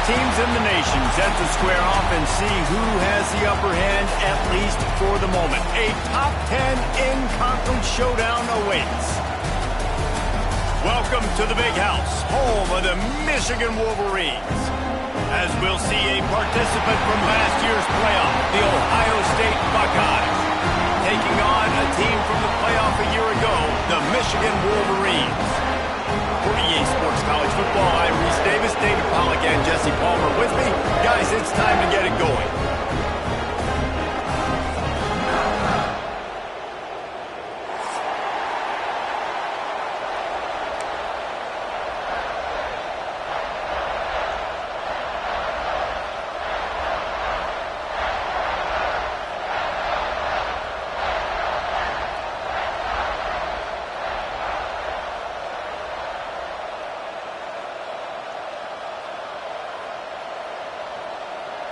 teams in the nation set to square off and see who has the upper hand, at least for the moment. A top 10 in-conference showdown awaits. Welcome to the Big House, home of the Michigan Wolverines. As we'll see a participant from last year's playoff, the Ohio State Buckeyes, taking on a team from the playoff a year ago, the Michigan Wolverines. For EA Sports College Football, I'm Reese Davis, David Pollack, and Jesse Palmer with me. Guys, it's time to get it going.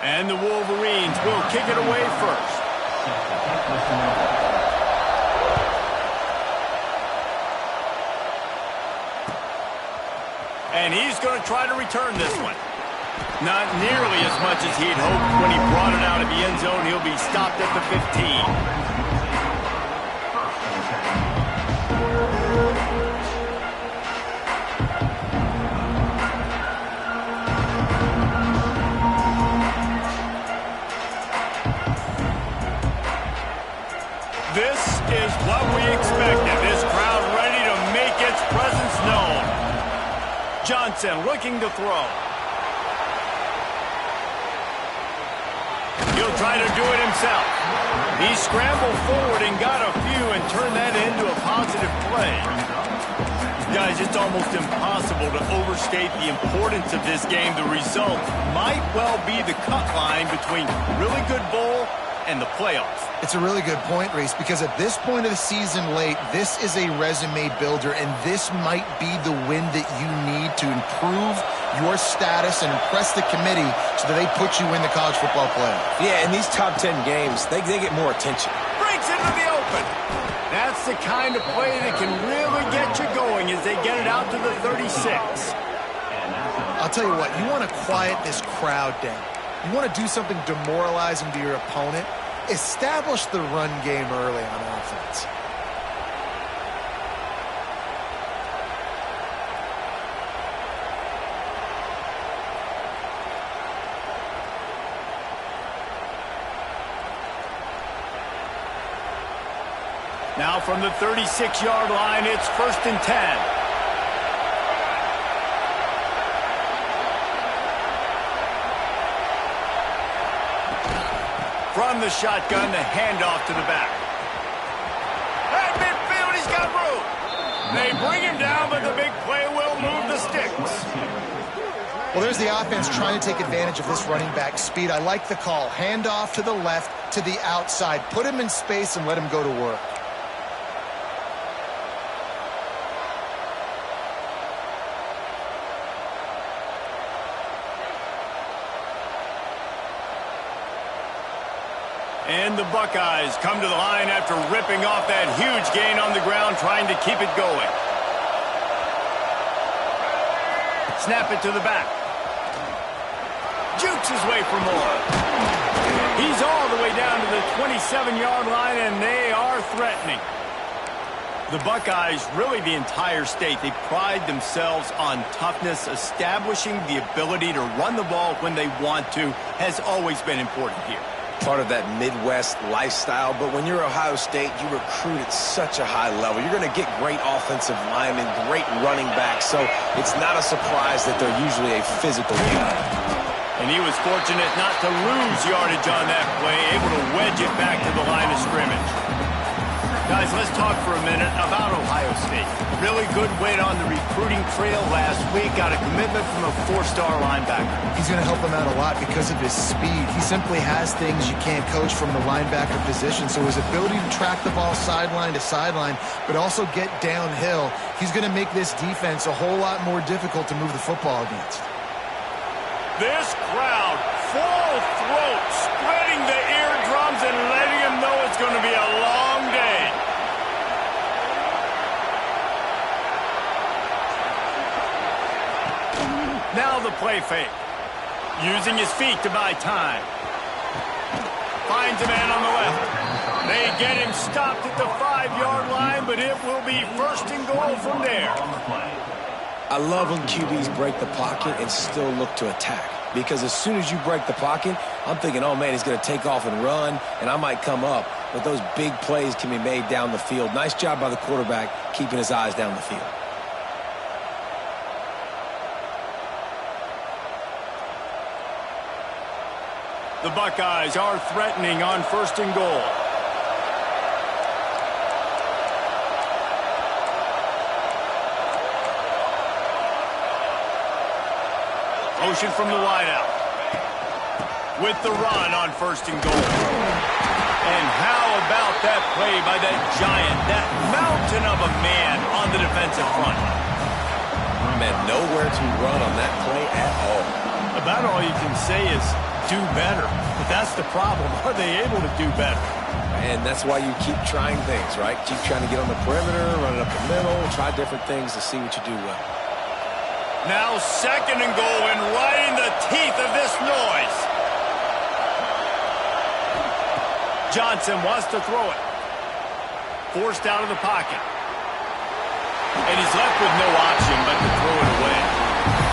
And the Wolverines will kick it away first. And he's going to try to return this one. Not nearly as much as he'd hoped when he brought it out of the end zone. He'll be stopped at the 15. This is what we expected. This crowd ready to make its presence known. Johnson looking to throw. He'll try to do it himself. He scrambled forward and got a few and turned that into a positive play. Guys, it's almost impossible to overstate the importance of this game. The result might well be the cut line between really good bowl and the playoffs. It's a really good point, Reese, because at this point of the season late, this is a resume builder, and this might be the win that you need to improve your status and impress the committee so that they put you in the college football playoff. Yeah, in these top 10 games, they get more attention. Breaks into the open. That's the kind of play that can really get you going as they get it out to the 36. I'll tell you what, you want to quiet this crowd down. You want to do something demoralizing to your opponent. Establish the run game early on offense. Now from the 36-yard line, it's 1st and 10. From the shotgun, the handoff to the back. At midfield, he's got room. They bring him down, but the big play will move the sticks. Well, there's the offense trying to take advantage of this running back speed. I like the call. Handoff to the left, to the outside. Put him in space and let him go to work. And the Buckeyes come to the line after ripping off that huge gain on the ground, trying to keep it going. Snap it to the back. Jukes his way for more. He's all the way down to the 27-yard line, and they are threatening. The Buckeyes, really the entire state, they pride themselves on toughness. Establishing the ability to run the ball when they want to has always been important here. Part of that Midwest lifestyle, but when you're Ohio State, you recruit at such a high level. You're going to get great offensive linemen, great running backs, so it's not a surprise that they're usually a physical unit. And he was fortunate not to lose yardage on that play, able to wedge it back to the line of scrimmage. Guys, let's talk for a minute about Ohio State. Really good win on the recruiting trail last week. Got a commitment from a 4-star linebacker. He's going to help them out a lot because of his speed. He simply has things you can't coach from the linebacker position. So his ability to track the ball sideline to sideline, but also get downhill, he's going to make this defense a whole lot more difficult to move the football against. This crowd, full throat, spreading the eardrums and letting them know it's going to be a long day. Now the play fake. Using his feet to buy time. Finds a man on the left. They get him stopped at the 5-yard line, but it will be first and goal from there. I love when QBs break the pocket and still look to attack. Because as soon as you break the pocket, I'm thinking, oh, man, he's going to take off and run, and I might come up. But those big plays can be made down the field. Nice job by the quarterback keeping his eyes down the field. The Buckeyes are threatening on first and goal. Motion from the wideout. With the run on first and goal. And how about that play by that giant, that mountain of a man on the defensive front? Man, nowhere to run on that play at all. About all you can say is do better. But that's the problem. Are they able to do better? And that's why you keep trying things, right? Keep trying to get on the perimeter, run it up the middle, try different things to see what you do well. Now second and goal, and right in the teeth of this noise. Johnson wants to throw it. Forced out of the pocket. And he's left with no option but to throw it away.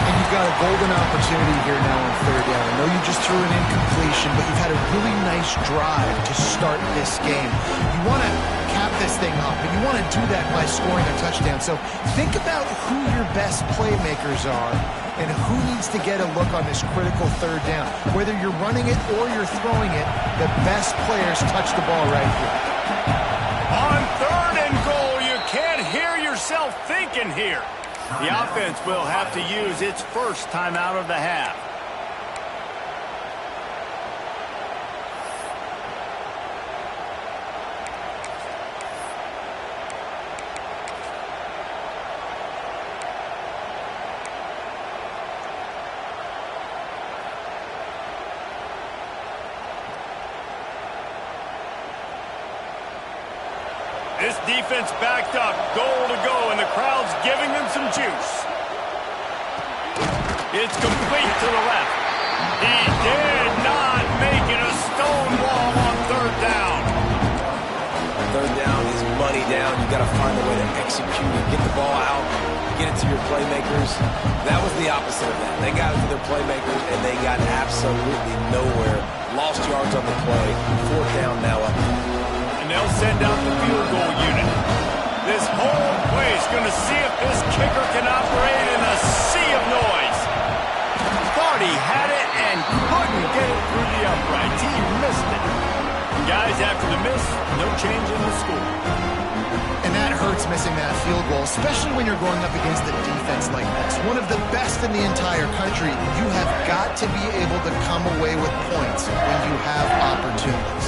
And you've got a golden opportunity here now on third down. I know you just threw an incompletion, but you've had a really nice drive to start this game. You want to cap this thing up, and you want to do that by scoring a touchdown. So think about who your best playmakers are and who needs to get a look on this critical third down. Whether you're running it or you're throwing it, the best players touch the ball right here. On third and goal, you can't hear yourself thinking here. The offense will have to use its first timeout of the half. This defense backed up, goal to go, and the crowd's giving them some juice. It's complete to the left. He did not make it a stone wall on third down. Third down is money down. You got to find a way to execute and get the ball out, get it to your playmakers. That was the opposite of that. They got it to their playmakers, and they got absolutely nowhere. Lost yards on the play. Fourth down now up. They'll send out the field goal unit. This whole place going to see if this kicker can operate in a sea of noise. Thought he had it and couldn't get it through the uprights. He missed it. And guys, after the miss, no change in the score. And that hurts missing that field goal, especially when you're going up against a defense like this. One of the best in the entire country. You have got to be able to come away with points when you have opportunities.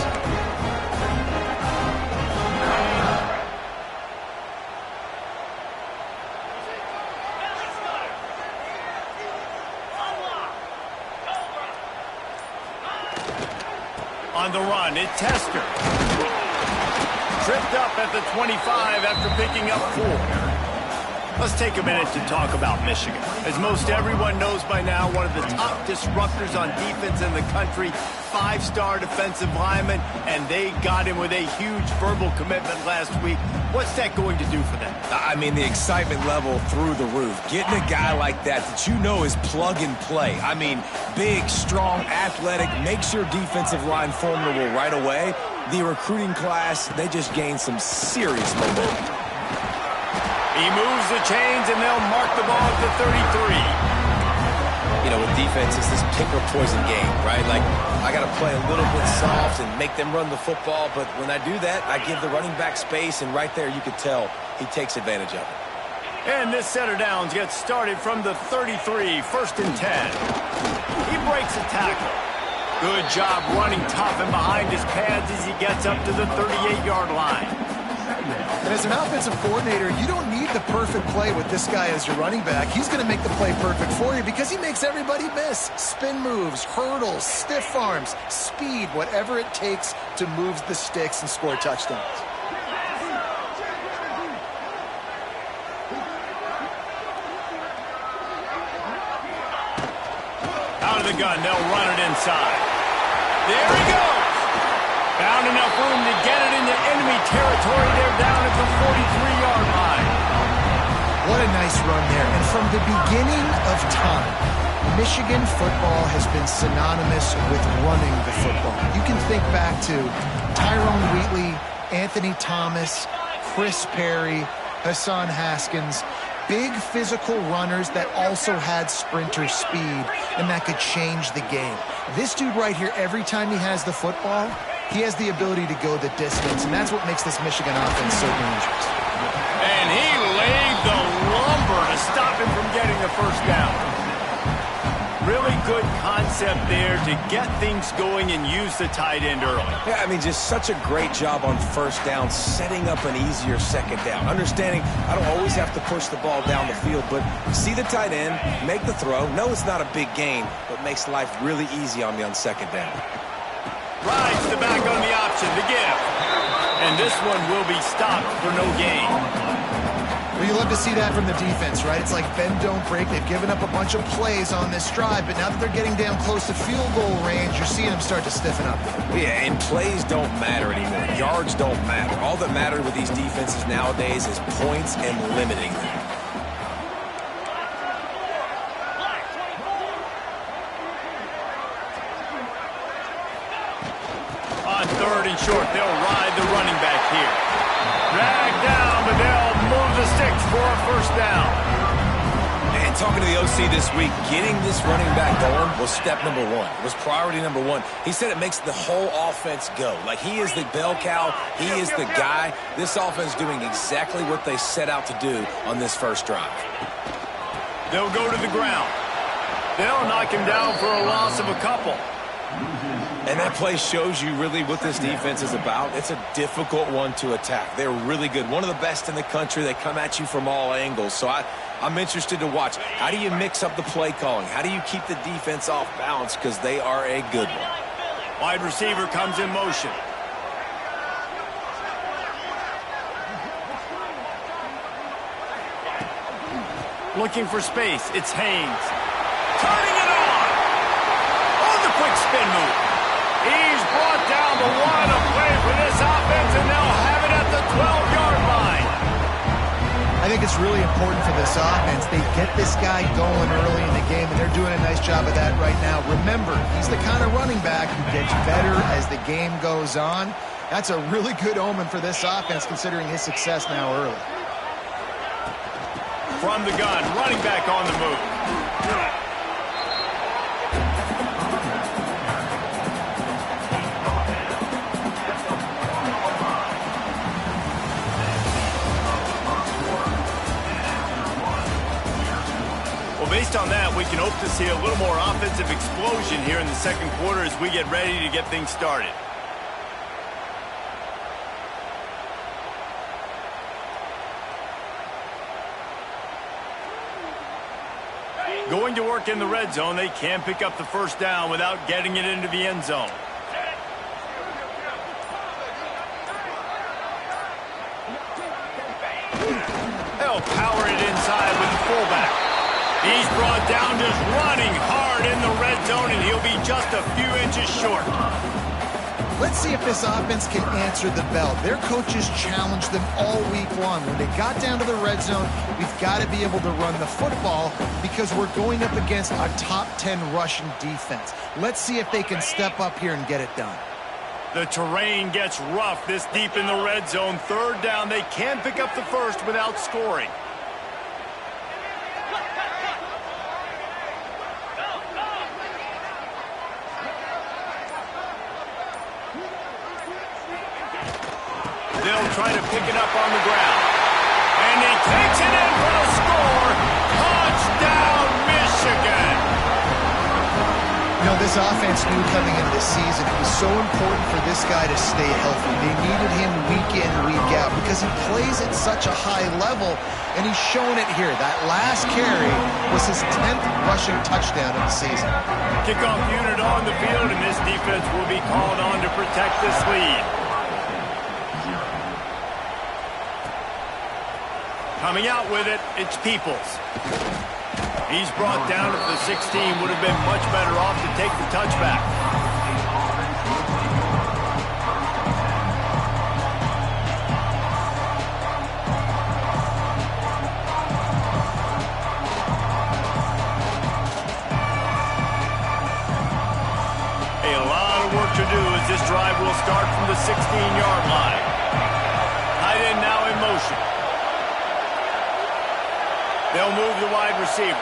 On the run, it's Tester. Tripped up at the 25 after picking up 4. Let's take a minute to talk about Michigan. As most everyone knows by now, one of the top disruptors on defense in the country, 5-star defensive lineman, and they got him with a huge verbal commitment last week. What's that going to do for them? I mean, the excitement level through the roof. Getting a guy like that you know is plug and play. I mean, big, strong, athletic, makes your defensive line formidable right away. The recruiting class, they just gained some serious momentum. He moves the chains, and they'll mark the ball at the 33. You know, with defense, it's this pick or poison game, right? Like, I got to play a little bit soft and make them run the football, but when I do that, I give the running back space, and right there you can tell he takes advantage of it. And this set of downs gets started from the 33, first and 10. He breaks a tackle. Good job running tough and behind his pads as he gets up to the 38-yard line. And as an offensive coordinator, you don't need the perfect play with this guy as your running back. He's going to make the play perfect for you because he makes everybody miss. Spin moves, hurdles, stiff arms, speed, whatever it takes to move the sticks and score touchdowns. Out the gun. They'll run it inside. There he goes. Found enough room to get it into enemy territory. They're down at the 43-yard line. What a nice run there. And from the beginning of time, Michigan football has been synonymous with running the football. You can think back to Tyrone Wheatley, Anthony Thomas, Chris Perry, Hassan Haskins. Big physical runners that also had sprinter speed and that could change the game. This dude right here, every time he has the football, he has the ability to go the distance, and that's what makes this Michigan offense so dangerous. And he laid the lumber to stop him from getting the first down. Really good concept there to get things going and use the tight end early. Yeah, I mean, just such a great job on first down, setting up an easier second down. Understanding I don't always have to push the ball down the field, but see the tight end, make the throw. No, it's not a big gain, but makes life really easy on me on second down. Rides the back on the option to give. And this one will be stopped for no gain. Well, you love to see that from the defense, right? It's like bend, don't break. They've given up a bunch of plays on this drive, but now that they're getting down close to field goal range, you're seeing them start to stiffen up. Yeah, and plays don't matter anymore. Yards don't matter. All that matters with these defenses nowadays is points and limiting them. On third and short, they'll ride the running back here. Drag down, but they'll move the sticks for a first down. And talking to the OC this week, getting this running back going was step number one. It was priority number one. He said it makes the whole offense go. Like, he is the bell cow. He is the guy. This offense doing exactly what they set out to do on this first drive. They'll go to the ground. They'll knock him down for a loss of a couple. And that play shows you really what this defense is about. It's a difficult one to attack. They're really good. One of the best in the country. They come at you from all angles. So I'm interested to watch. How do you mix up the play calling? How do you keep the defense off balance? Because they are a good one. Wide receiver comes in motion. Looking for space. It's Haynes. Turning it on. Oh, the quick spin move. He's brought down, but what a play for this offense, and they'll have it at the 12-yard line. I think it's really important for this offense. They get this guy going early in the game, and they're doing a nice job of that right now. Remember, he's the kind of running back who gets better as the game goes on. That's a really good omen for this offense, considering his success now early. From the gun, running back on the move. Based on that, we can hope to see a little more offensive explosion here in the second quarter as we get ready to get things started. Going to work in the red zone, they can pick up the first down without getting it into the end zone. They'll power it inside with the fullback. He's brought down just running hard in the red zone, and he'll be just a few inches short. Let's see if this offense can answer the bell. Their coaches challenged them all week long. When they got down to the red zone, we've got to be able to run the football because we're going up against a top 10 Russian defense. Let's see if they can step up here and get it done. The terrain gets rough this deep in the red zone. Third down, they can pick up the first without scoring. They'll try to pick it up on the ground. And he takes it in for the score. Touchdown, Michigan. You know, this offense knew coming into this season it was so important for this guy to stay healthy. They needed him week in, week out because he plays at such a high level, and he's shown it here. That last carry was his 10th rushing touchdown of the season. Kickoff unit on the field, and this defense will be called on to protect this lead. Coming out with it, it's Peoples. He's brought down at the 16. Would have been much better off to take the touchback. To do as this drive will start from the 16-yard line. Tight end now in motion. They'll move the wide receiver.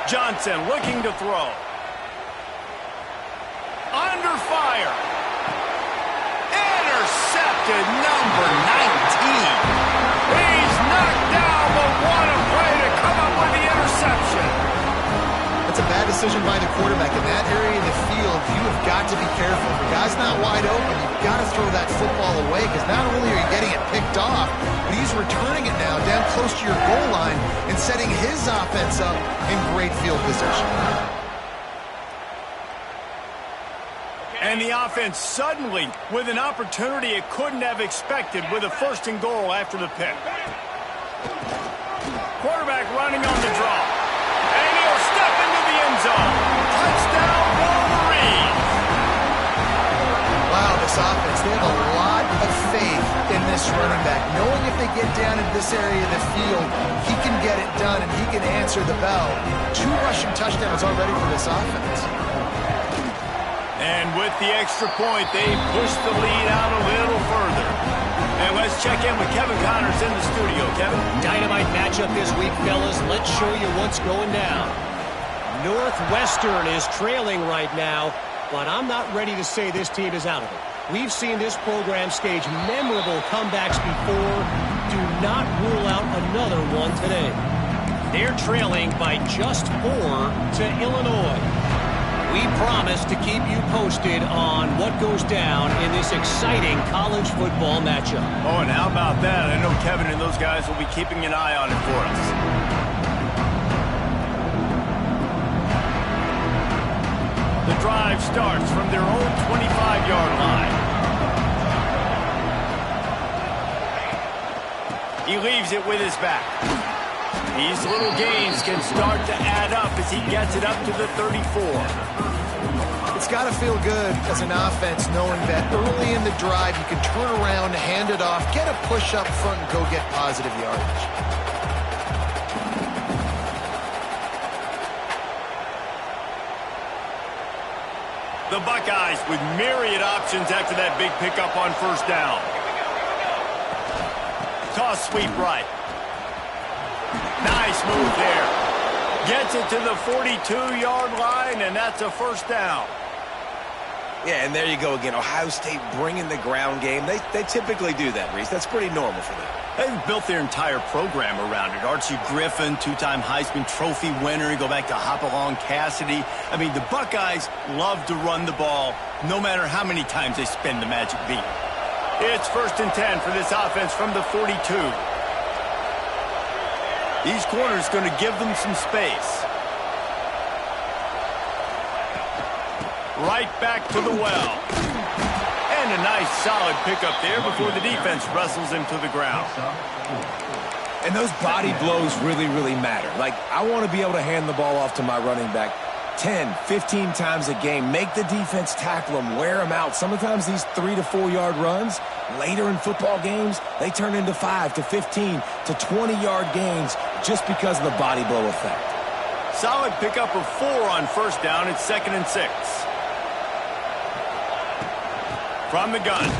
Johnson looking to throw. Under fire. Intercepted, number 19. He's knocked down, but what a play to come up with the interception. It's a bad decision by the quarterback. In that area of the field, you have got to be careful. If the guy's not wide open, you've got to throw that football away because not only are you getting it picked off, but he's returning it now down close to your goal line and setting his offense up in great field position. And the offense suddenly with an opportunity it couldn't have expected with a 1st and goal after the pick. Quarterback running on the draw. And he'll step into the end zone. Touchdown, Wolverines. Wow, this offense, they have a lot of faith in this running back. Knowing if they get down into this area of the field, he can get it done and he can answer the bell. 2 rushing touchdowns already for this offense. And with the extra point, they push the lead out a little further. And let's check in with Kevin Connors in the studio. Kevin? Dynamite matchup this week, fellas. Let's show you what's going down. Northwestern is trailing right now, but I'm not ready to say this team is out of it. We've seen this program stage memorable comebacks before. Do not rule out another one today. They're trailing by just 4 to Illinois. We promise to keep you posted on what goes down in this exciting college football matchup. Oh, and how about that? I know Kevin and those guys will be keeping an eye on it for us. The drive starts from their own 25-yard line. He leaves it with his back. These little gains can start to add up as he gets it up to the 34. It's got to feel good as an offense knowing that early in the drive you can turn around, hand it off, get a push up front, and go get positive yardage. The Buckeyes with myriad options after that big pickup on 1st down. Toss sweep right. Nice move there. Gets it to the 42-yard line, and that's a 1st down. Yeah, and there you go again. Ohio State bringing the ground game. They typically do that, Reese. That's pretty normal for them. They've built their entire program around it. Archie Griffin, 2-time Heisman Trophy winner. You go back to Hopalong Cassidy. I mean, the Buckeyes love to run the ball no matter how many times they spin the magic beat. It's 1st and 10 for this offense from the 42. These corners going to give them some space. Right back to the well. And a nice solid pickup there before the defense wrestles him to the ground. And those body blows really, really matter. Like, I want to be able to hand the ball off to my running back 10, 15 times a game. Make the defense tackle them, wear them out. Sometimes these 3 to 4 yard runs, later in football games, they turn into 5 to 15 to 20-yard gains just because of the body blow effect. Solid pickup of 4 on 1st down. It's 2nd and 6. From the gun,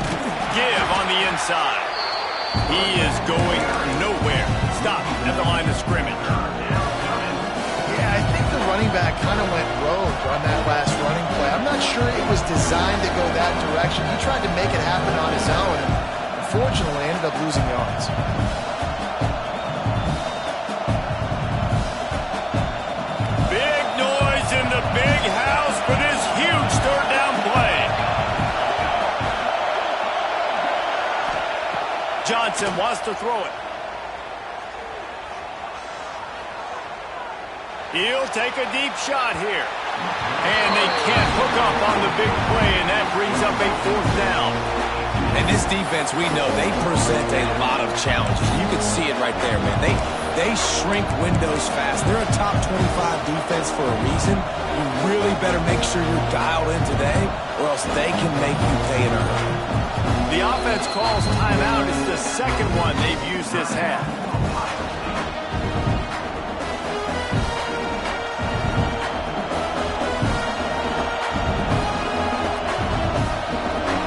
give on the inside. He is going nowhere. Stop at the line of scrimmage. Yeah, I think the running back kind of went rogue on that last running play. I'm not sure it was designed to go that direction. He tried to make it happen on his own, and unfortunately ended up losing yards. Big noise in the big house for this huge 3rd down play. Johnson wants to throw it. He'll take a deep shot here. And they can't hook up on the big play, and that brings up a 4th down. And this defense, we know, they present a lot of challenges. You can see it right there, man. They shrink windows fast. They're a top 25 defense for a reason. You really better make sure you're dialed in today, or else they can make you pay in a hurry. The offense calls timeout. It's the second one they've used this half.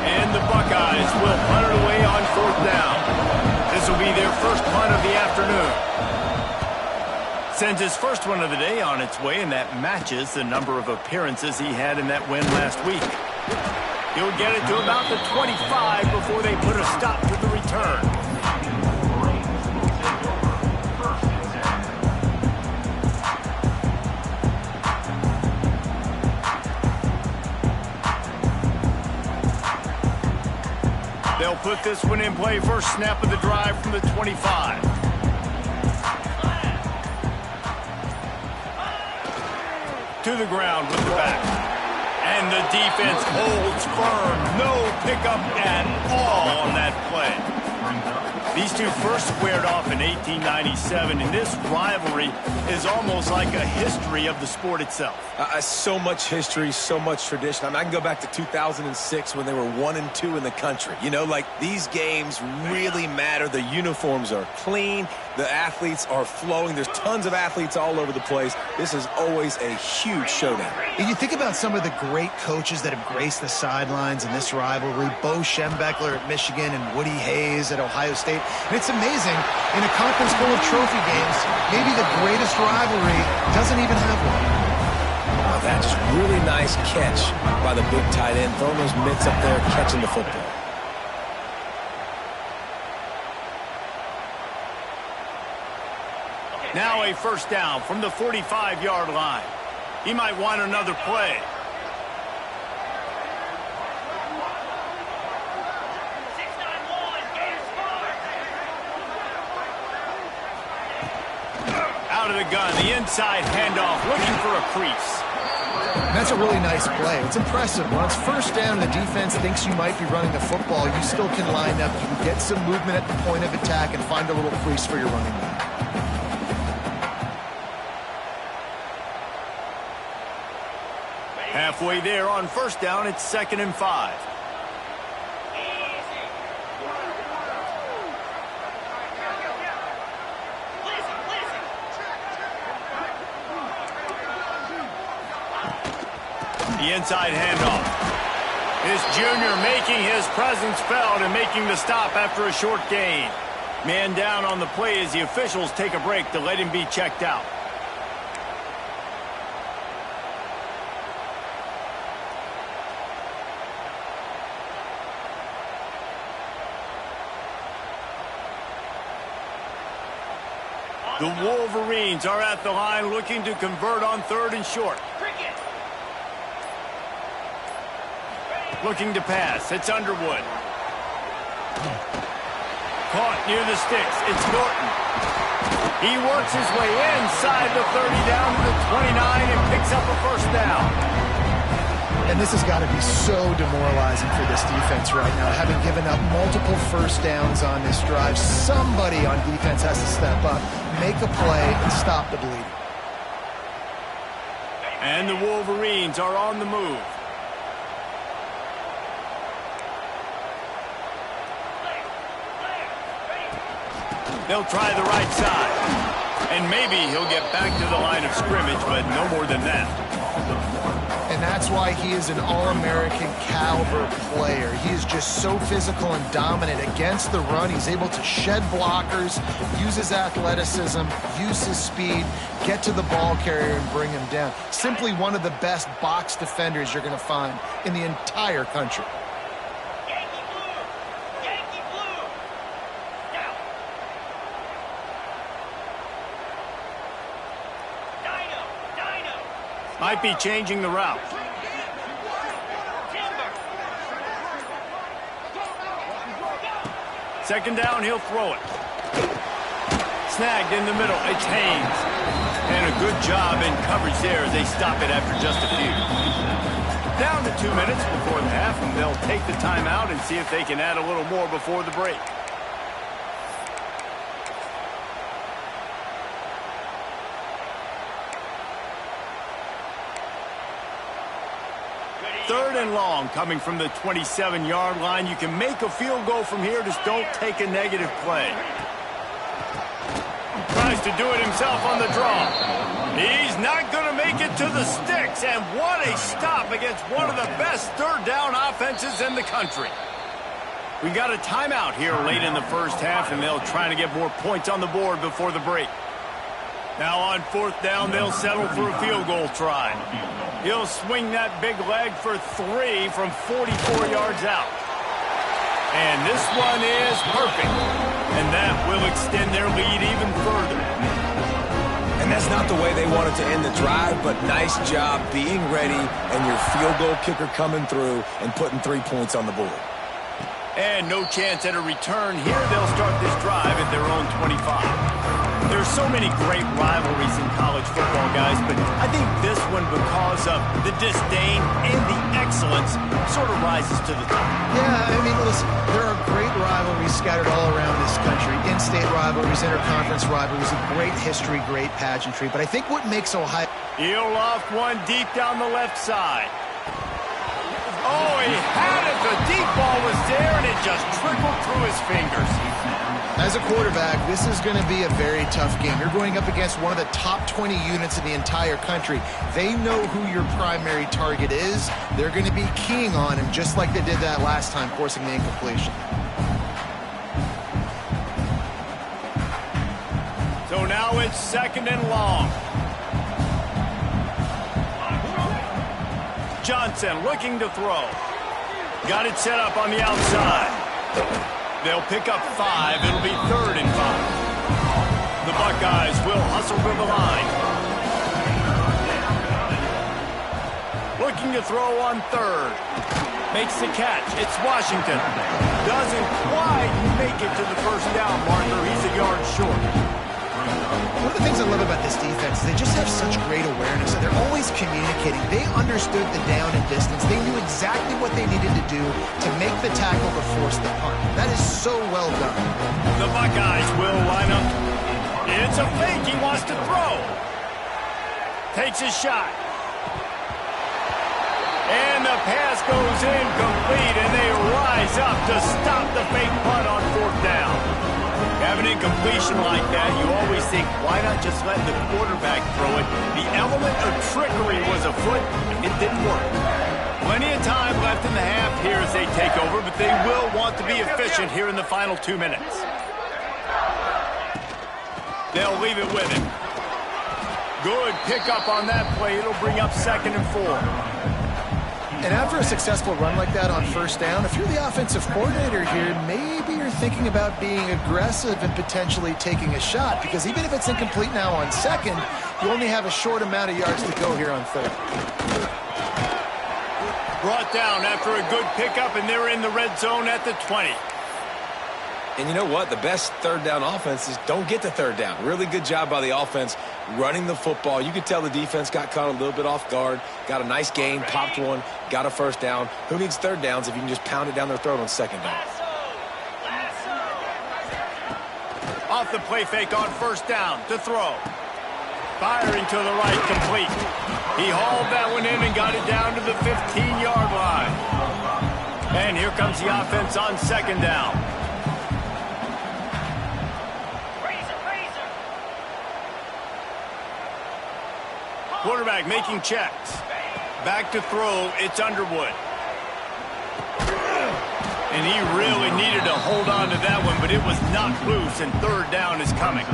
And the Buckeyes will punt it away on 4th down. This will be their first punt of the afternoon. Sends his first one of the day on its way, and that matches the number of appearances he had in that win last week. He'll get it to about the 25 before they put a stop to the return. They'll put this one in play first snap of the drive from the 25. To the ground with the back. And the defense holds firm. No pickup at all on that play. These two first squared off in 1897, and this rivalry is almost like a history of the sport itself. So much history, so much tradition. I mean, I can go back to 2006 when they were 1-2 in the country. You know, like, these games really matter. The uniforms are clean. The athletes are flowing. There's tons of athletes all over the place. This is always a huge showdown. You think about some of the great coaches that have graced the sidelines in this rivalry. Bo Schembechler at Michigan and Woody Hayes at Ohio State. And it's amazing, in a conference full of trophy games, maybe the greatest rivalry doesn't even have one. Oh, that's just really nice catch by the big tight end. Throwing those mitts up there, catching the football. Now a first down from the 45-yard line. He might want another play. Out of the gun, the inside handoff, looking for a crease. That's a really nice play. It's impressive. When it's first down, the defense thinks you might be running the football. You still can line up. You can get some movement at the point of attack and find a little crease for your running back. Halfway there on first down, it's 2nd and 5. The inside handoff. This junior making his presence felt and making the stop after a short gain. Man down on the play as the officials take a break to let him be checked out. The Wolverines are at the line looking to convert on 3rd and short. Looking to pass. It's Underwood. Caught near the sticks. It's Norton. He works his way inside the 30 down to the 29 and picks up a first down. And this has got to be so demoralizing for this defense right now, having given up multiple first downs on this drive. Somebody on defense has to step up, make a play, and stop the bleeding. And the Wolverines are on the move. They'll try the right side. And maybe he'll get back to the line of scrimmage, but no more than that. And that's why he is an All-American caliber player. He is just so physical and dominant against the run. He's able to shed blockers, use his athleticism, use his speed, get to the ball carrier and bring him down. Simply one of the best box defenders you're going to find in the entire country. Might be changing the route. Second down, he'll throw it. Snagged in the middle. It's Haynes. And a good job in coverage there as they stop it after just a few. Down to 2 minutes before the half, and they'll take the timeout and see if they can add a little more before the break. Third and long coming from the 27-yard line. You can make a field goal from here, just don't take a negative play. Tries to do it himself on the draw. He's not going to make it to the sticks, and what a stop against one of the best third down offenses in the country. We got a timeout here late in the first half, and they'll try to get more points on the board before the break. Now on fourth down, they'll settle for a field goal try. He'll swing that big leg for 3 from 44 yards out. And this one is perfect. And that will extend their lead even further. And that's not the way they wanted to end the drive, but nice job being ready and your field goal kicker coming through and putting 3 points on the board. And no chance at a return here. They'll start this drive at their own 25. There's so many great rivalries in college football, guys, but I think this one, because of the disdain and the excellence, sort of rises to the top. Yeah, I mean, listen, there are great rivalries scattered all around this country. In-state rivalries, interconference rivalries, a great history, great pageantry. But I think what makes Ohio... He'll loft one deep down the left side. Oh, he had it. The deep ball was there, and it just trickled through his fingers. As a quarterback, this is going to be a very tough game. You're going up against one of the top 20 units in the entire country. They know who your primary target is. They're going to be keying on him, just like they did that last time, forcing the incompletion. So now it's second and long. Johnson looking to throw. Got it set up on the outside. They'll pick up 5. It'll be third and 5. The Buckeyes will hustle to the line. Looking to throw on third. Makes the catch. It's Washington. Doesn't quite make it to the first down marker. He's a yard short. One of the things I love about this defense is they just have such great awareness, and they're always communicating. They understood the down and distance. They knew exactly what they needed to do to make the tackle to force the punt. That is so well done. The Buckeyes will line up. It's a fake. He wants to throw. Takes his shot. And the pass goes incomplete, and they rise up to stop the fake punt on fourth down. Have an incompletion like that, you always think, why not just let the quarterback throw it? The element of trickery was afoot, and it didn't work. Plenty of time left in the half here as they take over, but they will want to be efficient here in the final 2 minutes. They'll leave it with him. Good pickup on that play. It'll bring up second and 4. And after a successful run like that on first down, if you're the offensive coordinator here, maybe you're thinking about being aggressive and potentially taking a shot, because even if it's incomplete now on second, you only have a short amount of yards to go here on third. Brought down after a good pickup, and they're in the red zone at the 20. And you know what? The best third down offenses don't get to third down. Really good job by the offense running the football. You could tell the defense got caught a little bit off guard, got a nice gain, popped one, got a first down. Who needs third downs if you can just pound it down their throat on second down? Off the play fake on first down to throw. Firing to the right, complete. He hauled that one in and got it down to the 15-yard line. And here comes the offense on second down. Quarterback making checks. Back to throw, it's Underwood. And he really needed to hold on to that one, but it was knocked loose, and third down is coming.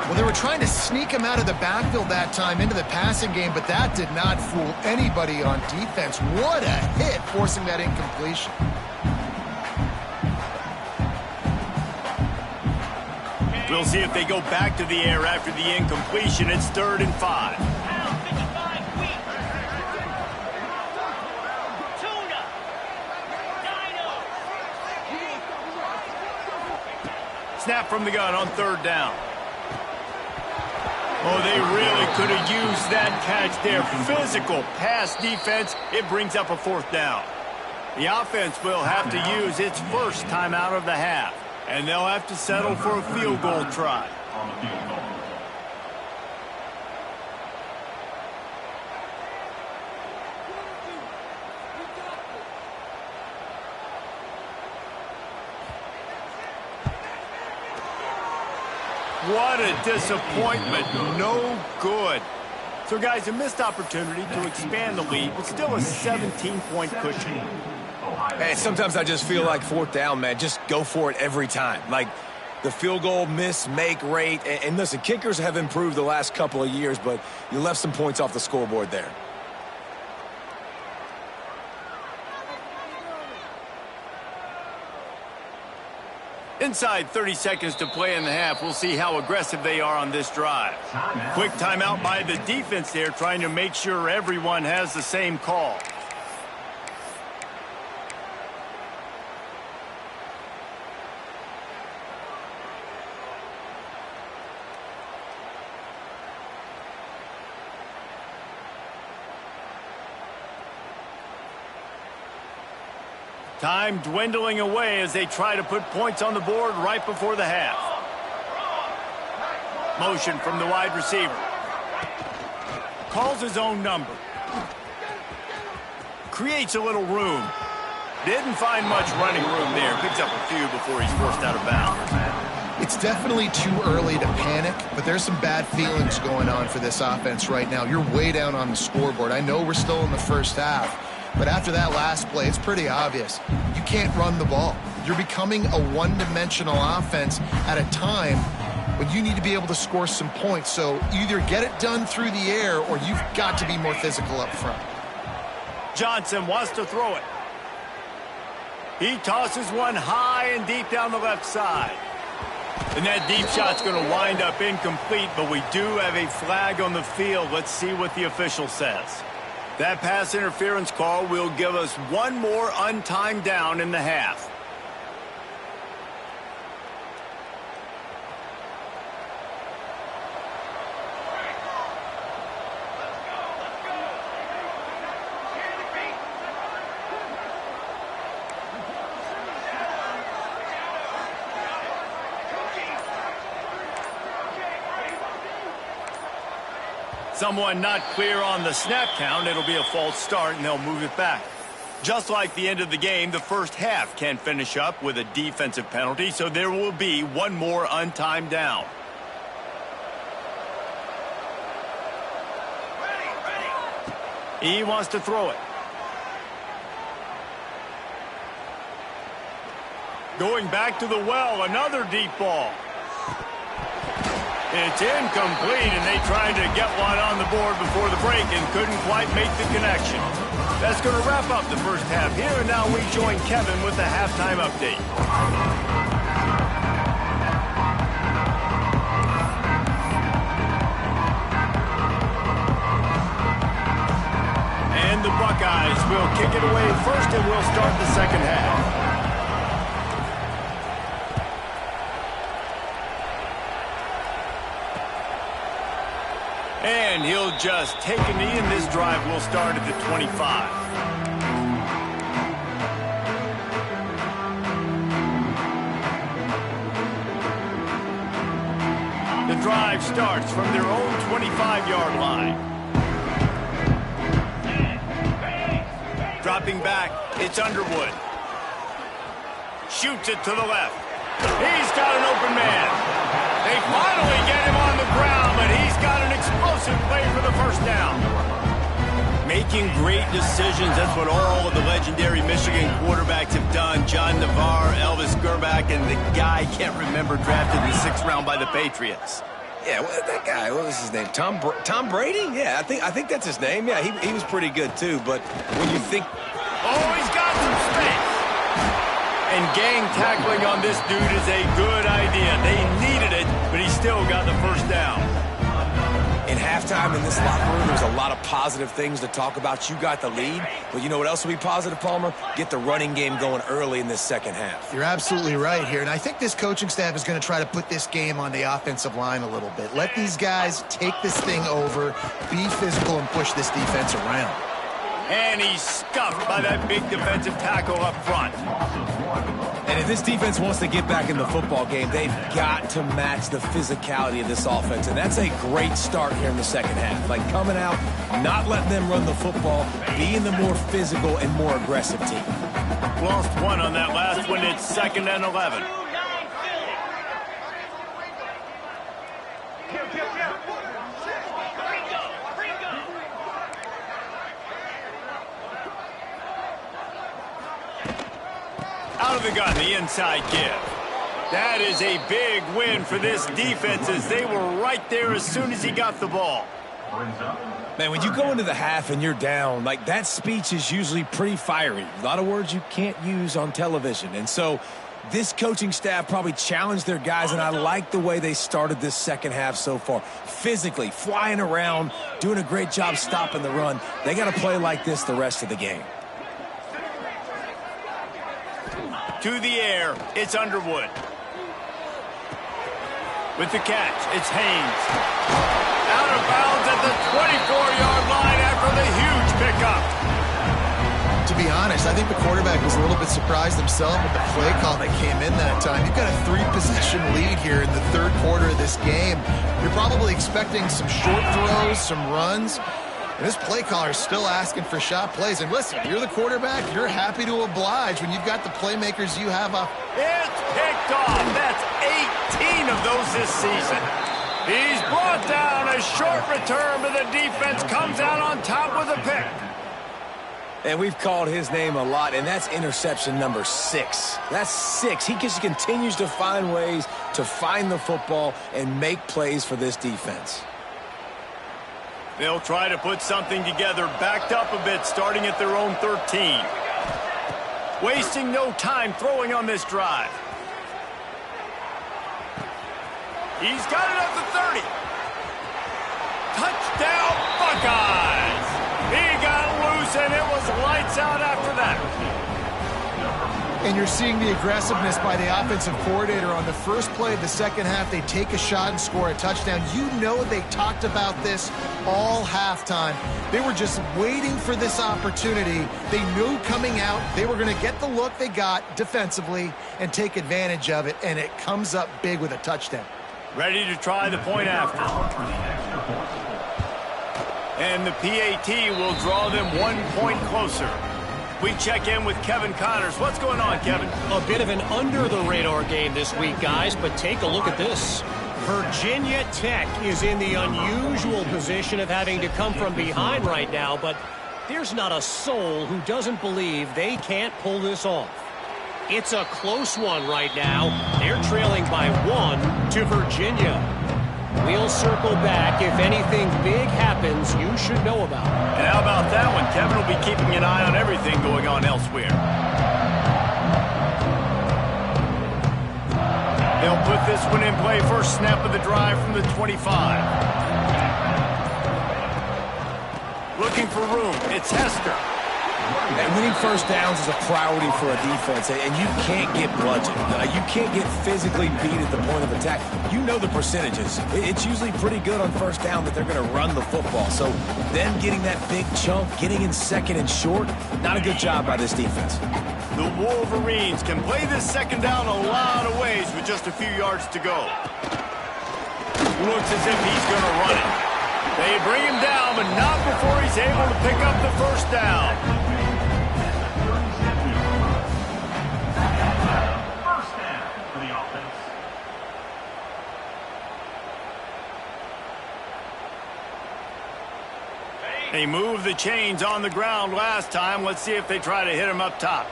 Well, they were trying to sneak him out of the backfield that time into the passing game, but that did not fool anybody on defense. What a hit, forcing that incompletion. We'll see if they go back to the air after the incompletion. It's third and 5. Snap from the gun on third down. Oh, they really could have used that catch there. Physical pass defense. It brings up a fourth down. The offense will have to use its first timeout of the half, and they'll have to settle for a field goal try. What a disappointment. No good. So, guys, a missed opportunity to expand the lead, but still a 17-point cushion. Hey, sometimes I just feel like fourth down, man. Just go for it every time. Like the field goal miss-make rate. And listen, kickers have improved the last couple of years, but you left some points off the scoreboard there. Inside 30 seconds to play in the half. We'll see how aggressive they are on this drive. Quick timeout by the defense there, trying to make sure everyone has the same call. Time dwindling away as they try to put points on the board right before the half. Motion from the wide receiver. Calls his own number. Creates a little room. Didn't find much running room there. Picks up a few before he's forced out of bounds. It's definitely too early to panic, but there's some bad feelings going on for this offense right now. You're way down on the scoreboard. I know we're still in the first half, but after that last play, it's pretty obvious. You can't run the ball. You're becoming a one-dimensional offense at a time when you need to be able to score some points. So either get it done through the air or you've got to be more physical up front. Johnson wants to throw it. He tosses one high and deep down the left side. And that deep shot's going to wind up incomplete, but we do have a flag on the field. Let's see what the official says. That pass interference call will give us one more untimed down in the half. Someone not clear on the snap count. It'll be a false start, and they'll move it back. Just like the end of the game, the first half can finish up with a defensive penalty, so there will be one more untimed down. He wants to throw it. Going back to the well, another deep ball. It's incomplete, and they tried to get one on the board before the break and couldn't quite make the connection. That's going to wrap up the first half here, and now we join Kevin with the halftime update. And the Buckeyes will kick it away first, and we'll start the second half. And he'll just take a knee, and this drive will start at the 25. The drive starts from their own 25-yard line. Dropping back, it's Underwood. Shoots it to the left. He's got an open man. They finally get him on the ground, but he's got an explosive play for the first down. Making great decisions. That's what all of the legendary Michigan quarterbacks have done. John Navarre, Elvis Gerbach, and the guy, can't remember, drafted in the 6th round by the Patriots. Yeah, well, that guy, what was his name? Tom Brady? Yeah, I think that's his name. Yeah, he was pretty good, too. But when you think... Oh, he's got some space. And gang tackling on this dude is a good idea. They needed it, but he still got the first down. In halftime in this locker room, there's a lot of positive things to talk about. You got the lead, but you know what else will be positive, Palmer? Get the running game going early in this second half. You're absolutely right here, and I think this coaching staff is going to try to put this game on the offensive line a little bit. Let these guys take this thing over, be physical, and push this defense around. And he's scuffed by that big defensive tackle up front. And if this defense wants to get back in the football game, they've got to match the physicality of this offense. And that's a great start here in the second half. Like coming out, not letting them run the football, being the more physical and more aggressive team. Lost one on that last one. It's 2nd and 11. Out of the gun, the inside give. That is a big win for this defense as they were right there as soon as he got the ball. Man, when you go into the half and you're down, like that speech is usually pretty fiery. A lot of words you can't use on television. And so this coaching staff probably challenged their guys, and I like the way they started this second half so far. Physically, flying around, doing a great job stopping the run. They got to play like this the rest of the game. To the air, it's Underwood. With the catch, it's Haynes. Out of bounds at the 24-yard line after the huge pickup. To be honest, I think the quarterback was a little bit surprised himself with the play call that came in that time. You've got a 3-possession lead here in the third quarter of this game. You're probably expecting some short throws, some runs. And this play caller is still asking for shot plays. And listen, you're the quarterback. You're happy to oblige when you've got the playmakers you have up. It's picked off. That's 18 of those this season. He's brought down. A short return, but the defense comes out on top with a pick. And we've called his name a lot, and that's interception number 6. That's 6. He just continues to find ways to find the football and make plays for this defense. They'll try to put something together, backed up a bit, starting at their own 13. Wasting no time throwing on this drive. He's got it at the 30. Touchdown, Buckeyes! He got loose, and it was lights out after that. And you're seeing the aggressiveness by the offensive coordinator on the first play of the second half. They take a shot and score a touchdown. You know they talked about this all halftime. They were just waiting for this opportunity. They knew coming out they were going to get the look they got defensively and take advantage of it, and it comes up big with a touchdown. Ready to try the point after. And the PAT will draw them 1 point closer. We check in with Kevin Connors. What's going on, Kevin? A bit of an under-the-radar game this week, guys, but take a look at this. Virginia Tech is in the unusual position of having to come from behind right now, but there's not a soul who doesn't believe they can't pull this off. It's a close one right now. They're trailing by 1 to Virginia. We'll circle back if anything big happens you should know about. And how about that one? Kevin will be keeping an eye on everything going on elsewhere. They'll put this one in play. First snap of the drive from the 25. Looking for room. It's Hester. And winning first downs is a priority for a defense, and you can't get bludgeoned. You can't get physically beat at the point of attack. You know the percentages. It's usually pretty good on first down that they're going to run the football. So them getting that big chunk, getting in second and short, not a good job by this defense. The Wolverines can play this second down a lot of ways with just a few yards to go. Looks as if he's going to run it. They bring him down, but not before he's able to pick up the first down. They moved the chains on the ground last time. Let's see if they try to hit him up top.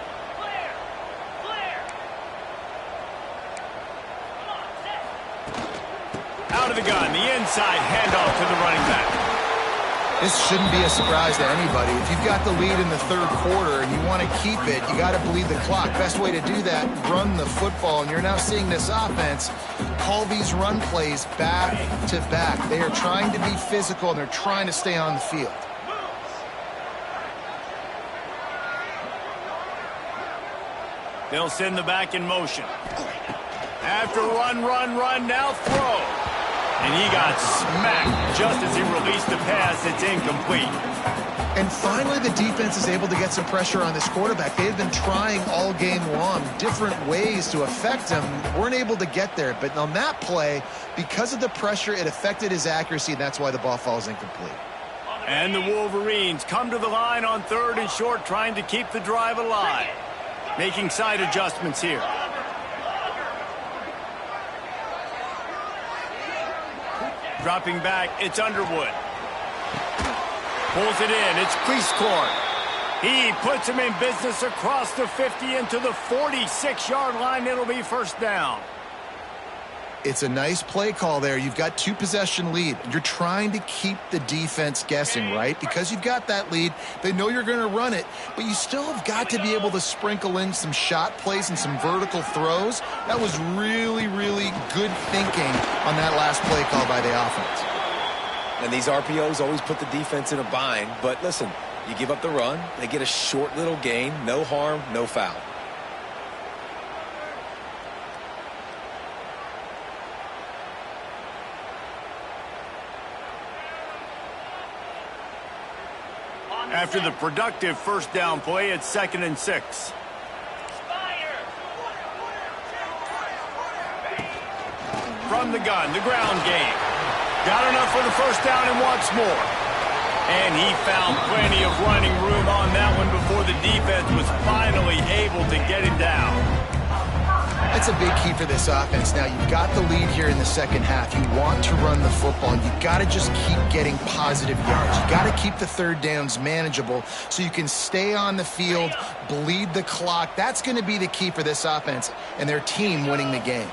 Out of the gun, the inside handoff to the running back. This shouldn't be a surprise to anybody. If you've got the lead in the third quarter and you want to keep it, you got to bleed the clock. Best way to do that, run the football. And you're now seeing this offense call these run plays back to back. They are trying to be physical, and they're trying to stay on the field. They'll send the back in motion. After run, now throw. And he got smacked just as he released the pass. It's incomplete. And finally, the defense is able to get some pressure on this quarterback. They've been trying all game long different ways to affect him. Weren't able to get there. But on that play, because of the pressure, it affected his accuracy, and that's why the ball falls incomplete. And the Wolverines come to the line on 3rd and short, trying to keep the drive alive. Making side adjustments here. Dropping back, it's Underwood. Pulls it in, it's Cleescorn. He puts him in business across the 50 into the 46-yard line. It'll be first down. It's a nice play call there. You've got 2-possession lead. You're trying to keep the defense guessing, right? Because you've got that lead, they know you're going to run it, but you still have got to be able to sprinkle in some shot plays and some vertical throws. That was really, really good thinking on that last play call by the offense. And these RPOs always put the defense in a bind, but listen, you give up the run, they get a short little gain, no harm, no foul. After the productive first down play, it's 2nd and 6. From the gun, the ground game. Got enough for the first down and wants more. And he found plenty of running room on that one before the defense was finally able to get him down. That's a big key for this offense. Now, you've got the lead here in the second half. You want to run the football. You've got to just keep getting positive yards. You've got to keep the third downs manageable so you can stay on the field, bleed the clock. That's going to be the key for this offense and their team winning the game.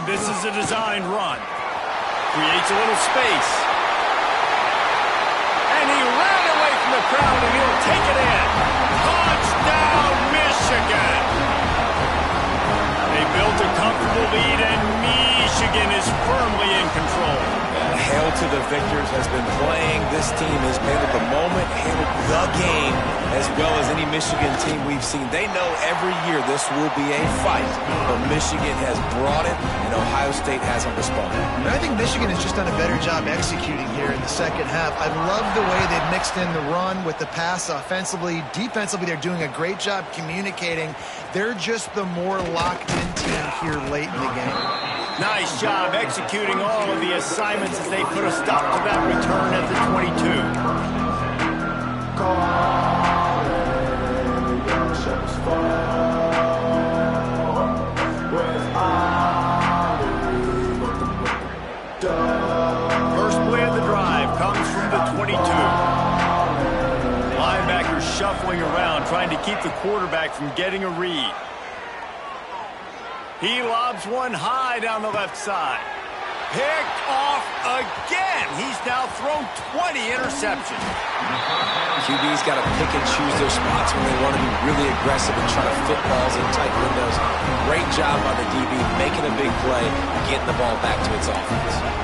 This is a designed run. Creates a little space. And he ran away from the crowd, and he'll take it in. Touchdown, Michigan! They built a comfortable lead, and Michigan is firmly in control. Hail to the victors has been playing. This team has handled the moment, handled the game, as well as any Michigan team we've seen. They know every year this will be a fight, but Michigan has brought it, and Ohio State hasn't responded. I think Michigan has just done a better job executing here in the second half. I love the way they've mixed in the run with the pass offensively. Defensively, they're doing a great job communicating. They're just the more locked-in team here late in the game. Nice job executing all of the assignments as they put a stop to that return at the 22. First play of the drive comes from the 22. Linebackers shuffling around, trying to keep the quarterback from getting a read. He lobs one high down the left side. Picked off again. He's now thrown 20 interceptions. QB's got to pick and choose their spots when they want to be really aggressive and try to fit balls in tight windows. Great job by the DB making a big play, getting the ball back to its offense.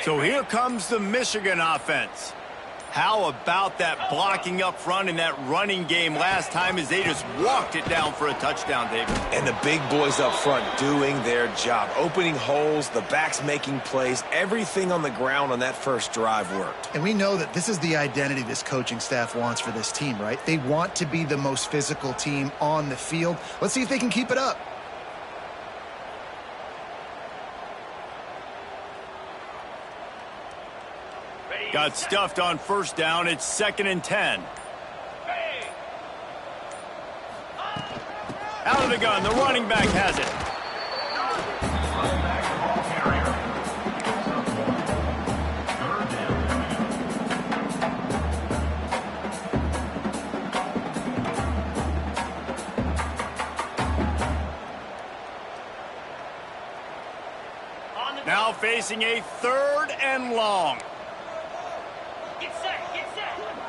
So here comes the Michigan offense. How about that blocking up front and that running game last time as they just walked it down for a touchdown, David? And the big boys up front doing their job. Opening holes, the backs making plays. Everything on the ground on that first drive worked. And we know that this is the identity this coaching staff wants for this team, right? They want to be the most physical team on the field. Let's see if they can keep it up. Got stuffed on first down. It's 2nd and 10. Out of the gun, the running back has it. Now facing a 3rd and long. Get set.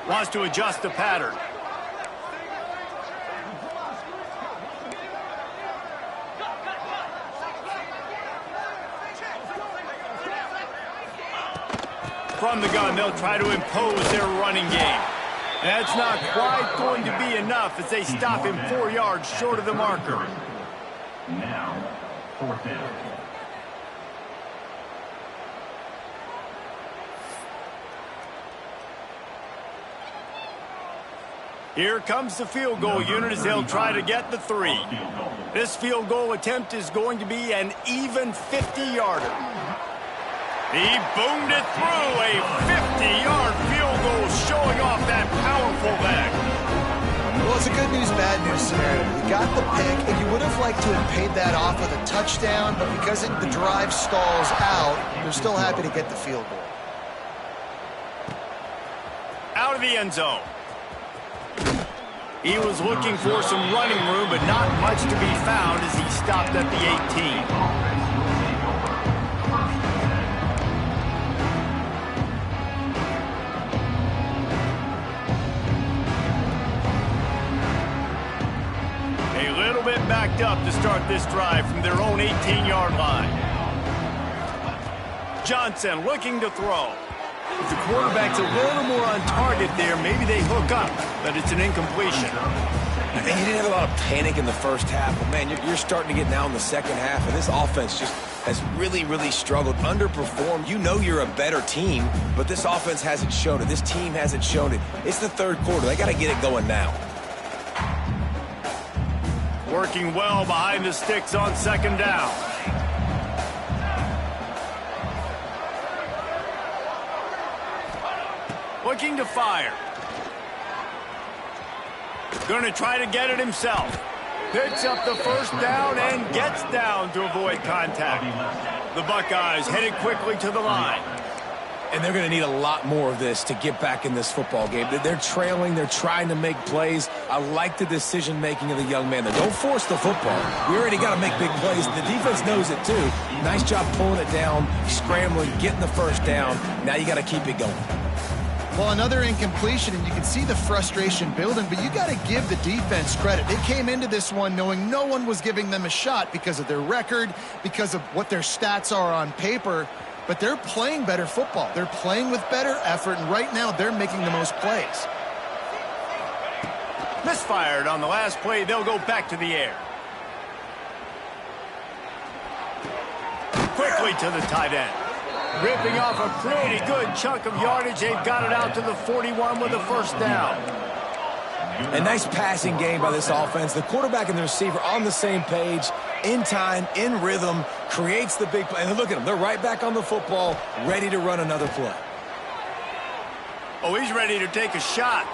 Wants to adjust the pattern. From the gun, they'll try to impose their running game. That's not quite going to be enough as they stop him 4 yards short of the marker. Now, 4th down. Here comes the field goal unit as they'll try to get the 3. This field goal attempt is going to be an even 50-yarder. He boomed it through, a 50-yard field goal showing off that powerful leg. Well, it's a good news, bad news scenario. You got the pick, and you would have liked to have paid that off with a touchdown, but because the drive stalls out, they're still happy to get the field goal. Out of the end zone. He was looking for some running room, but not much to be found as he stopped at the 18. A little bit backed up to start this drive from their own 18-yard line. Johnson looking to throw. If the quarterback's a little more on target there, maybe they hook up, but it's an incompletion. And he didn't have a lot of panic in the first half, but man, you're starting to get now in the second half, and this offense just has really, really struggled, underperformed. You know you're a better team, but this offense hasn't shown it. This team hasn't shown it. It's the 3rd quarter. They got to get it going now. Working well behind the sticks on 2nd down. Looking to fire. Going to try to get it himself. Picks up the 1st down and gets down to avoid contact. The Buckeyes headed quickly to the line. And they're going to need a lot more of this to get back in this football game. They're trailing. They're trying to make plays. I like the decision-making of the young man. Don't force the football. We already got to make big plays. The defense knows it, too. Nice job pulling it down, scrambling, getting the 1st down. Now you got to keep it going. Well, another incompletion, and you can see the frustration building, but you got to give the defense credit. They came into this one knowing no one was giving them a shot because of their record, because of what their stats are on paper, but they're playing better football. They're playing with better effort, and right now they're making the most plays. Misfired on the last play. They'll go back to the air. Quickly to the tight end. Ripping off a pretty good chunk of yardage. They've got it out to the 41 with a 1st down. A nice passing game by this offense. The quarterback and the receiver on the same page, in time, in rhythm, creates the big play. And look at them. They're right back on the football, ready to run another play. Oh, he's ready to take a shot.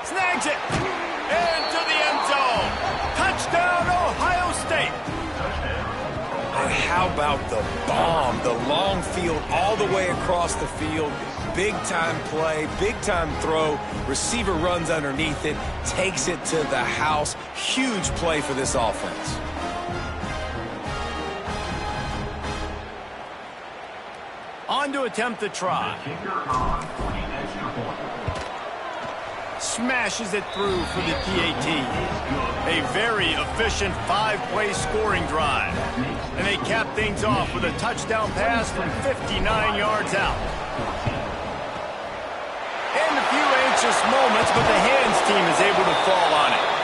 Snags it. Into the end zone. Touchdown, Ohio State. And how about the bomb, the long field all the way across the field. Big-time play, big-time throw. Receiver runs underneath it, takes it to the house. Huge play for this offense. On to attempt the try. Smashes it through for the PAT. A very efficient 5-play scoring drive. And they cap things off with a touchdown pass from 59 yards out. And a few anxious moments, but the hands team is able to fall on it.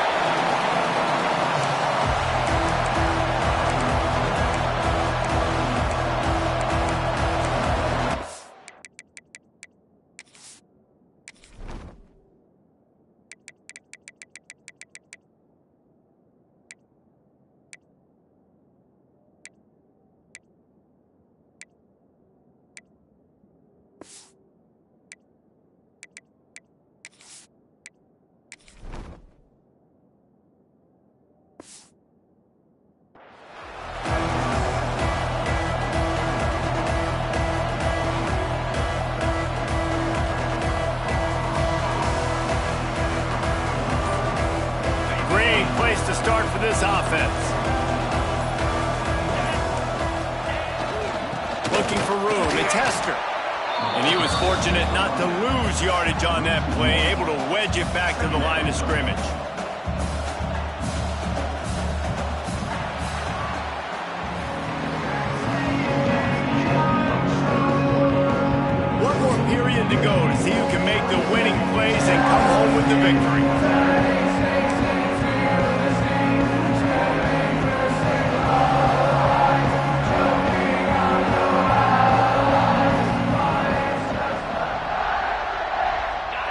this offense. Looking for room. It's Hester. And he was fortunate not to lose yardage on that play, able to wedge it back to the line of scrimmage. One more period to go to see who can make the winning plays and come home with the victory.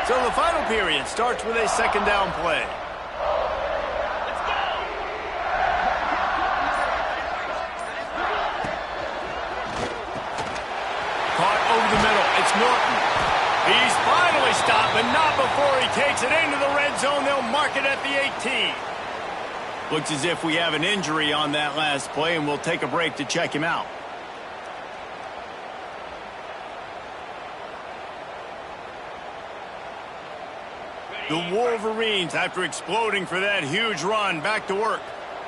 So the final period starts with a second down play. Let's go. Caught over the middle. It's Norton. He's finally stopped, but not before he takes it into the red zone. They'll mark it at the 18. Looks as if we have an injury on that last play, and we'll take a break to check him out. The Wolverines, after exploding for that huge run, back to work.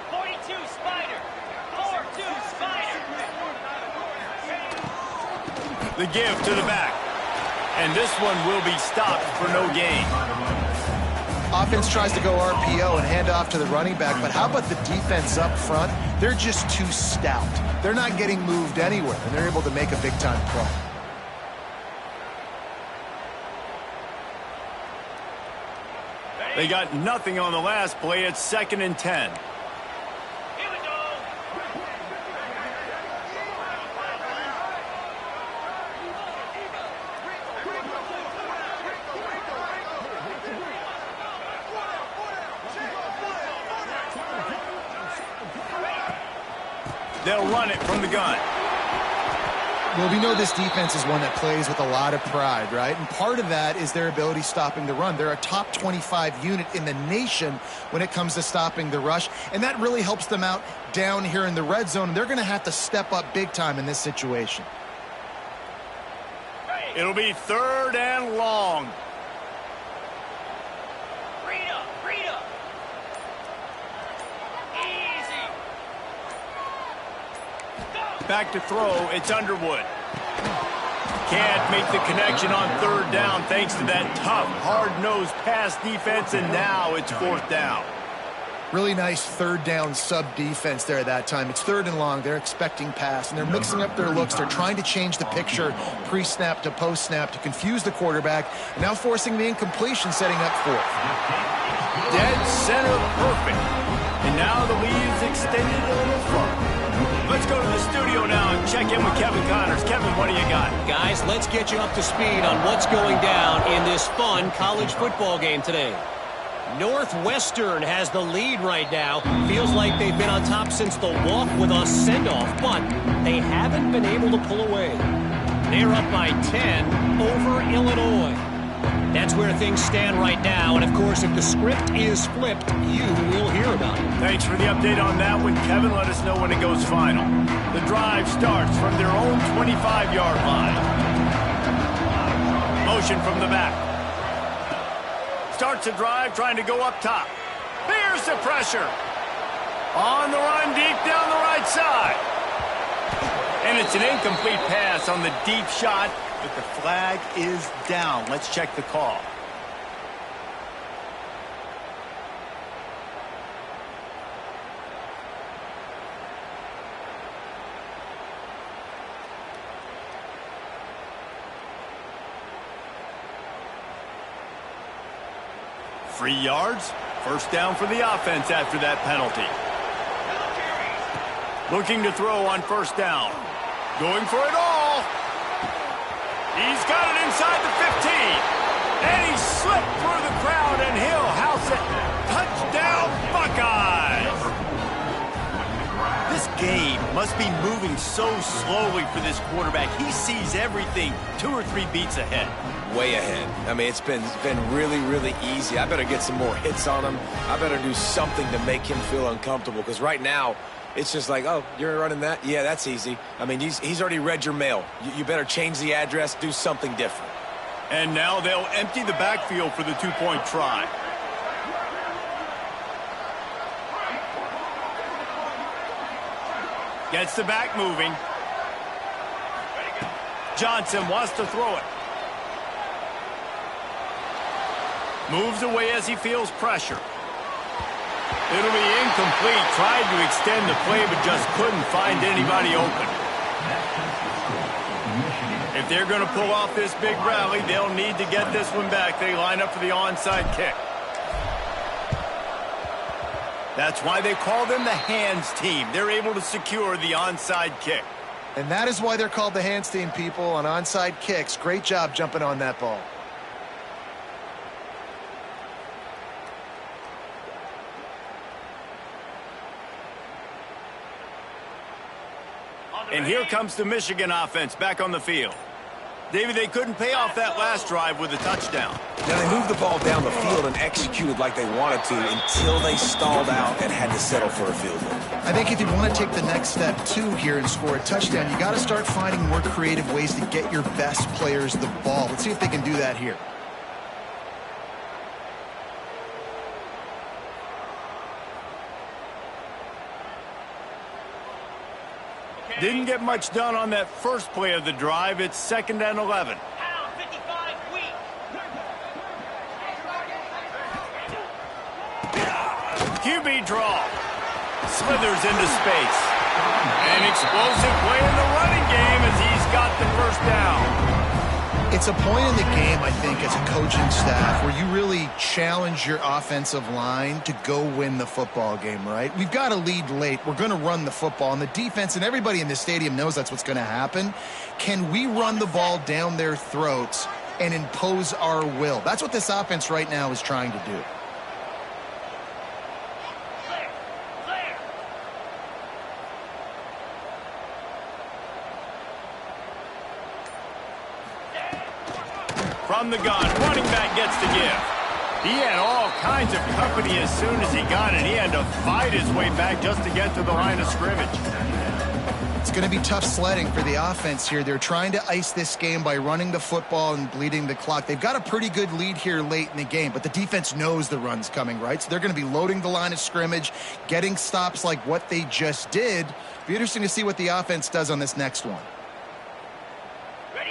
42 Spider. 4-2 Spider. The give to the back. And this one will be stopped for no gain. Offense tries to go RPO and hand off to the running back, but how about the defense up front? They're just too stout. They're not getting moved anywhere, and they're able to make a big-time play. They got nothing on the last play. It's 2nd and 10. Here we go. They'll run it from the gun. Well, we know this defense is one that plays with a lot of pride, right? And part of that is their ability stopping the run. They're a top 25 unit in the nation when it comes to stopping the rush, and that really helps them out down here in the red zone. They're going to have to step up big time in this situation. It'll be 3rd and long. Rita. Easy. Back to throw. It's Underwood. Can't make the connection on 3rd down thanks to that tough, hard-nosed pass defense, and now it's 4th down. Really nice 3rd down sub-defense there that time. It's 3rd and long. They're expecting pass, and they're mixing up their looks. They're trying to change the picture pre-snap to post-snap to confuse the quarterback, and now forcing the incompletion, setting up 4th. Dead center perfect. And now the lead is extended a little further. Let's go to the studio now and check in with Kevin Connors. Kevin, what do you got? Guys, let's get you up to speed on what's going down in this fun college football game today. Northwestern has the lead right now. Feels like they've been on top since the walk with a send-off, but they haven't been able to pull away. They're up by 10 over Illinois. That's where things stand right now, and of course, if the script is flipped, you will hear about it. Thanks for the update on that one, Kevin. Let us know when it goes final. The drive starts from their own 25-yard line. Motion from the back. Starts the drive, trying to go up top. Here's the pressure. On the run, deep down the right side. And it's an incomplete pass on the deep shot, but the flag is down. Let's check the call. Free yards. 1st down for the offense after that penalty. Looking to throw on 1st down. Going for it all. He's got it inside the 15. And he slipped through the crowd, and he'll house it. Touchdown, Buckeyes. This game must be moving so slowly for this quarterback. He sees everything 2 or 3 beats ahead. Way ahead. I mean, it's been really, really easy. I better get some more hits on him. I better do something to make him feel uncomfortable, because right now, it's just like, oh, you're running that? Yeah, that's easy. I mean, he's already read your mail. You better change the address, do something different. And now they'll empty the backfield for the 2-point try. Gets the back moving. Johnson wants to throw it. Moves away as he feels pressure. It'll be incomplete. Tried to extend the play, but just couldn't find anybody open. If they're going to pull off this big rally, they'll need to get this one back. They line up for the onside kick. That's why they call them the hands team. They're able to secure the onside kick. And that is why they're called the hands team, people, on onside kicks. Great job jumping on that ball. And here comes the Michigan offense back on the field. David, they couldn't pay off that last drive with a touchdown. Now, they moved the ball down the field and executed like they wanted to until they stalled out and had to settle for a field goal. I think if you want to take the next step, too, here and score a touchdown, you got to start finding more creative ways to get your best players the ball. Let's see if they can do that here. Didn't get much done on that first play of the drive. It's 2nd and 11. Pound 55 weak. QB draw. Slithers into space. An explosive play in the running game as he's got the first down. It's a point in the game, I think, as a coaching staff where you really challenge your offensive line to go win the football game, right? We've got to lead late. We're going to run the football. And the defense and everybody in the stadium knows that's what's going to happen. Can we run the ball down their throats and impose our will? That's what this offense right now is trying to do. From the gun, running back gets the give. He had all kinds of company as soon as he got it. He had to fight his way back just to get to the line of scrimmage. It's going to be tough sledding for the offense here. They're trying to ice this game by running the football and bleeding the clock. They've got a pretty good lead here late in the game, but the defense knows the run's coming, right? So they're going to be loading the line of scrimmage, getting stops like what they just did. Be interesting to see what the offense does on this next one.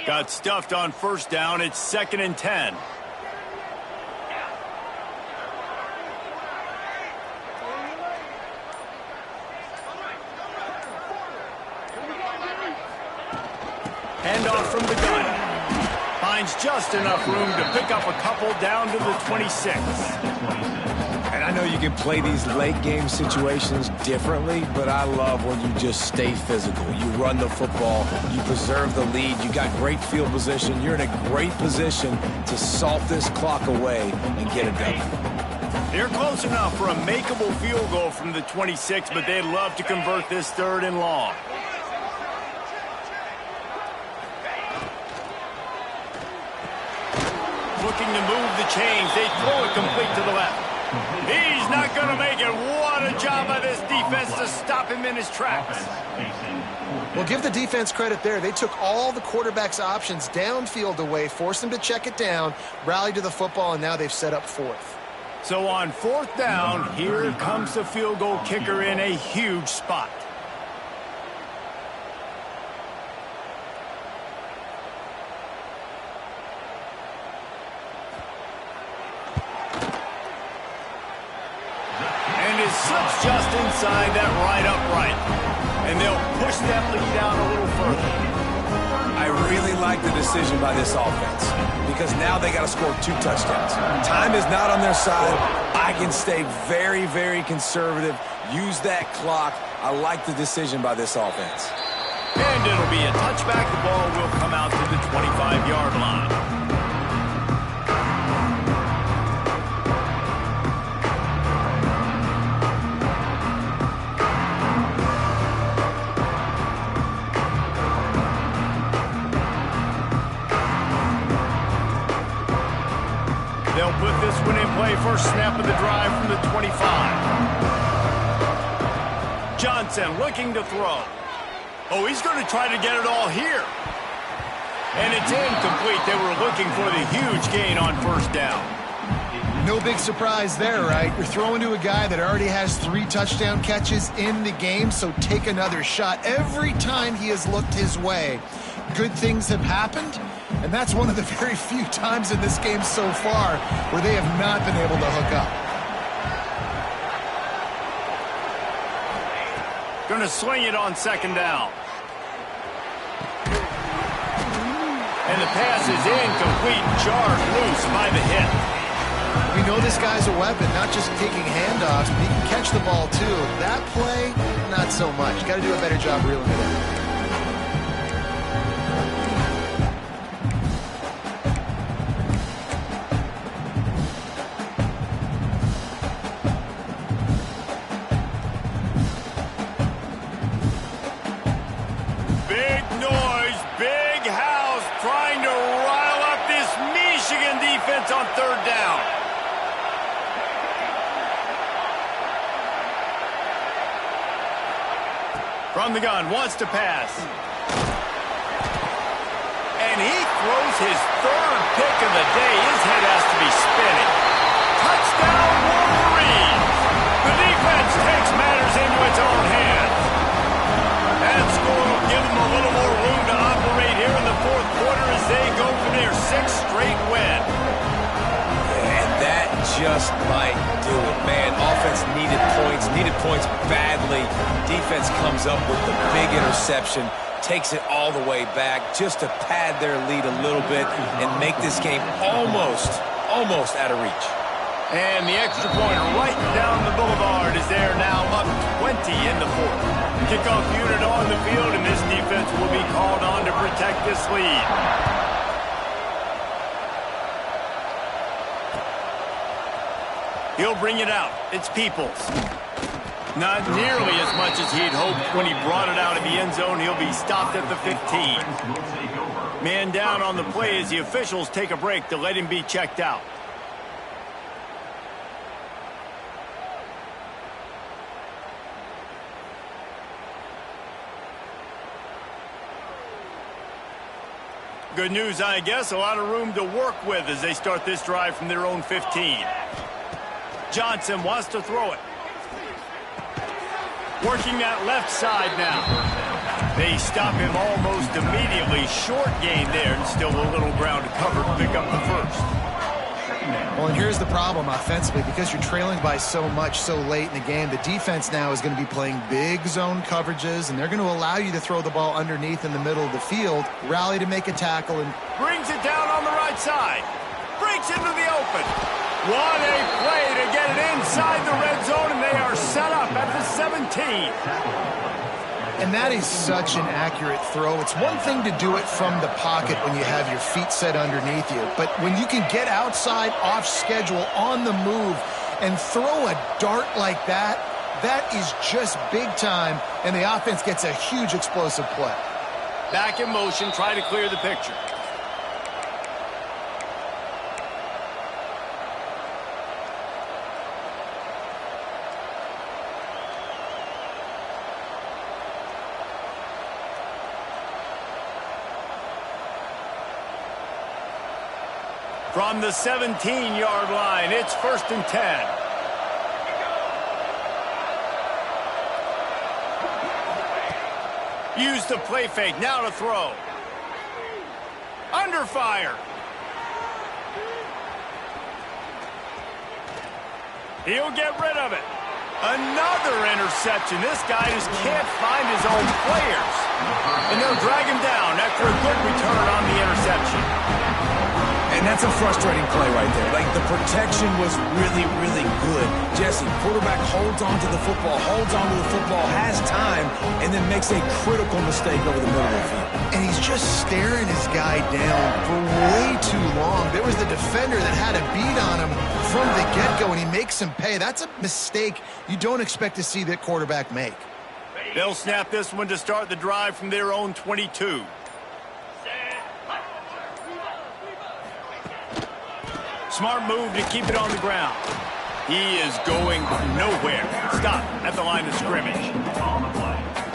Got stuffed on first down. It's 2nd and 10. Handoff from the gun. Finds just enough room to pick up a couple down to the 26. And I know you can play these late game situations differently, but I love when you just stay physical. You run the football, you preserve the lead, you got great field position, you're in a great position to salt this clock away and get it done. They're close enough for a makeable field goal from the 26, but they'd love to convert this 3rd and long. Looking to move the chains. They throw it complete to the left. He's not going to make it. What a job by this defense to stop him in his tracks. Well, give the defense credit there. They took all the quarterback's options downfield away, forced him to check it down, rallied to the football, and now they've set up 4th. So on 4th down, here comes the field goal kicker in a huge spot. Slips just inside that right upright. And they'll push that lead down a little further. I really like the decision by this offense because now they got to score 2 touchdowns. Time is not on their side. I can stay very, very conservative. Use that clock. I like the decision by this offense. And it'll be a touchback. The ball will come out to the 25-yard line. They'll put this one in play. First snap of the drive from the 25. Johnson looking to throw. Oh, he's going to try to get it all here. And it's incomplete. They were looking for the huge gain on first down. No big surprise there, right? You're throwing to a guy that already has 3 touchdown catches in the game, so take another shot. Every time he has looked his way, good things have happened, and that's one of the very few times in this game so far where they have not been able to hook up. Going to swing it on 2nd down. And the pass is incomplete, jarred loose by the hit. We know this guy's a weapon, not just taking handoffs, but he can catch the ball too. That play, not so much. Got to do a better job reeling it in. Big noise, big house, trying to rile up this Michigan defense on 3rd down. From the gun, wants to pass. And he throws his 3rd pick of the day. His head has to be spinning. Touchdown, Wolverines! The defense takes matters into its own hands. That score will give them a little more room to operate here in the 4th quarter as they go for their 6th straight win. And that just might do it, man. Offense needed points badly. Defense comes up with the big interception, takes it all the way back just to pad their lead a little bit and make this game almost out of reach. And the extra point right down the boulevard is there now, up 20 in the 4th. Kickoff unit on the field, and this defense will be called on to protect this lead. He'll bring it out. It's Peoples. Not nearly as much as he'd hoped when he brought it out of the end zone. He'll be stopped at the 15. Man down on the play as the officials take a break to let him be checked out. Good news, I guess. A lot of room to work with as they start this drive from their own 15. Johnson wants to throw it. Working that left side now. They stop him almost immediately. Short gain there, and still a little ground to cover to pick up the 1st. Well, and here's the problem offensively. Because you're trailing by so much so late in the game, the defense now is going to be playing big zone coverages, and they're going to allow you to throw the ball underneath in the middle of the field, rally to make a tackle, and brings it down on the right side. Breaks into the open. What a play to get it inside the red zone, and they are set up at the 17. And that is such an accurate throw. It's one thing to do it from the pocket when you have your feet set underneath you, but when you can get outside, off schedule, on the move, and throw a dart like that, that is just big time, and the offense gets a huge explosive play. Back in motion, try to clear the picture. From the 17-yard line, it's 1st and 10. Use the play fake, now to throw. Under fire. He'll get rid of it. Another interception. This guy just can't find his own players. And they'll drag him down after a good return on the interception. And that's a frustrating play right there. Like, the protection was really, really good. Jesse, quarterback holds on to the football, has time, and then makes a critical mistake over the middle of the field. And he's just staring his guy down for way too long. There was the defender that had a beat on him from the get-go, and he makes him pay. That's a mistake you don't expect to see that quarterback make. They'll snap this one to start the drive from their own 22. Smart move to keep it on the ground. He is going nowhere. Stop at the line of scrimmage.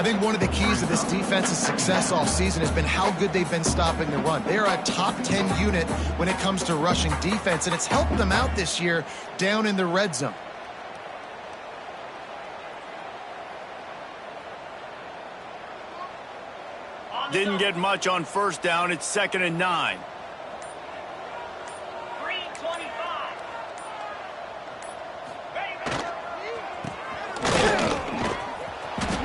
I think one of the keys to this defense's success all season has been how good they've been stopping the run. They are a top 10 unit when it comes to rushing defense, and it's helped them out this year down in the red zone. Didn't get much on first down. It's 2nd and 9. 3:25.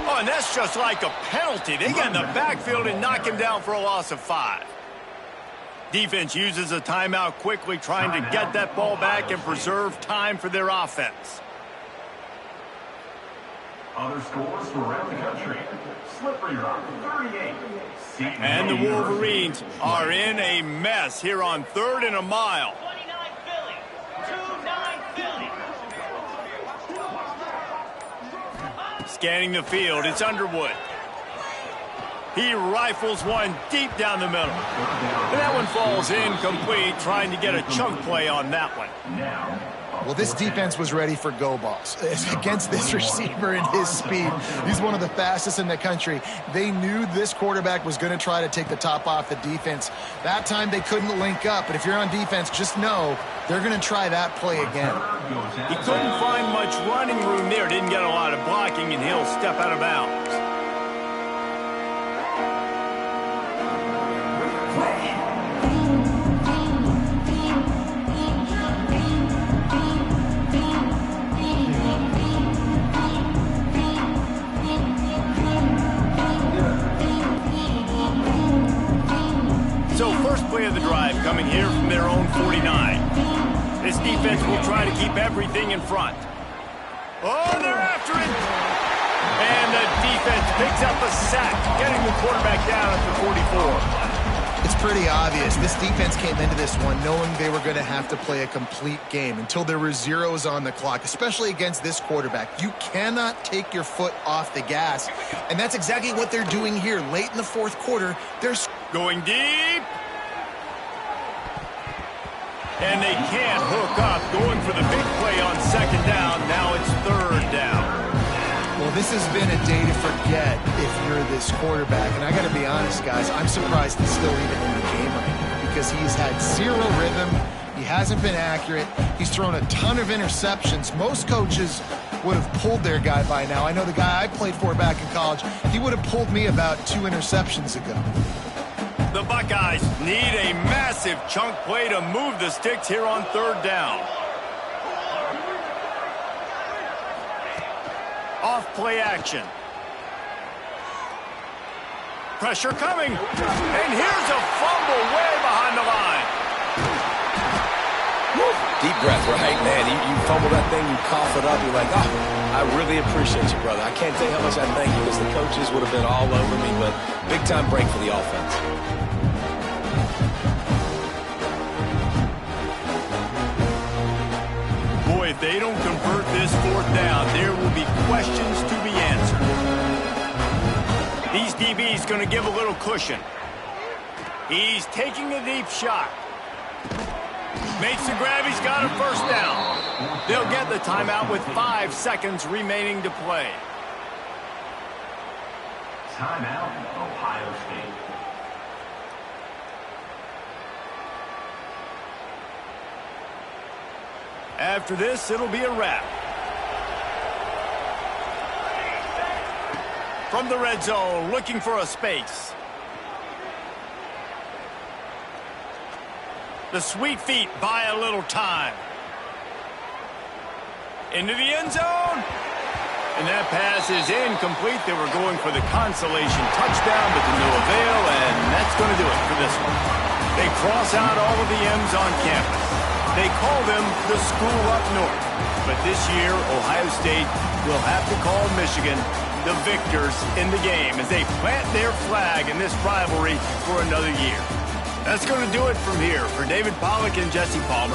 Oh, and that's just like a penalty. They get in the backfield and knock him down for a loss of 5. Defense uses a timeout quickly, trying to get that ball back and preserve time for their offense. Other scores from around the country. Slippery Rock, 38. And the Wolverines are in a mess here on 3rd and a mile. 29 Philly. 2-9 Philly. Scanning the field, it's Underwood. He rifles one deep down the middle. And that one falls incomplete, trying to get a chunk play on that one. Well, this defense was ready for go balls against this receiver and his speed. He's one of the fastest in the country. They knew this quarterback was going to try to take the top off the defense. That time they couldn't link up, but if you're on defense, just know they're going to try that play again. He couldn't find much running room there, didn't get a lot of blocking, and he'll step out of bounds. So first play of the drive coming here from their own 49. This defense will try to keep everything in front. Oh, they're after it. And the defense picks up a sack, getting the quarterback down at the 44. It's pretty obvious. This defense came into this one knowing they were going to have to play a complete game until there were zeros on the clock, especially against this quarterback. You cannot take your foot off the gas, and that's exactly what they're doing here. Late in the fourth quarter, they're going deep. And they can't hook up, going for the big play on 2nd down. Now it's 3rd down. Well, this has been a day to forget if you're this quarterback. And I got to be honest, guys, I'm surprised he's still even in the game right now because he's had zero rhythm. He hasn't been accurate. He's thrown a ton of interceptions. Most coaches would have pulled their guy by now. I know the guy I played for back in college, he would have pulled me about 2 interceptions ago. The Buckeyes need a massive chunk play to move the sticks here on 3rd down. Off play action. Pressure coming. And here's a fumble way behind the line. Deep breath, right, man? You fumble that thing, you cough it up, you're like, oh, I really appreciate you, brother. I can't tell you how much I thank you because the coaches would have been all over me, but big-time break for the offense. Boy, if they don't convert this 4th down, there will be questions to be answered. These DBs going to give a little cushion. He's taking a deep shot. Makes the grab. He's got a 1st down. They'll get the timeout with 5 seconds remaining to play. Timeout, Ohio State. After this, it'll be a wrap. From the red zone, looking for a space. The sweet feet buy a little time. Into the end zone. And that pass is incomplete. They were going for the consolation touchdown, but to no avail, and that's going to do it for this one. They cross out all of the M's on campus. They call them the school up north. But this year, Ohio State will have to call Michigan the victors in the game as they plant their flag in this rivalry for another year. That's going to do it from here. For David Pollack and Jesse Palmer.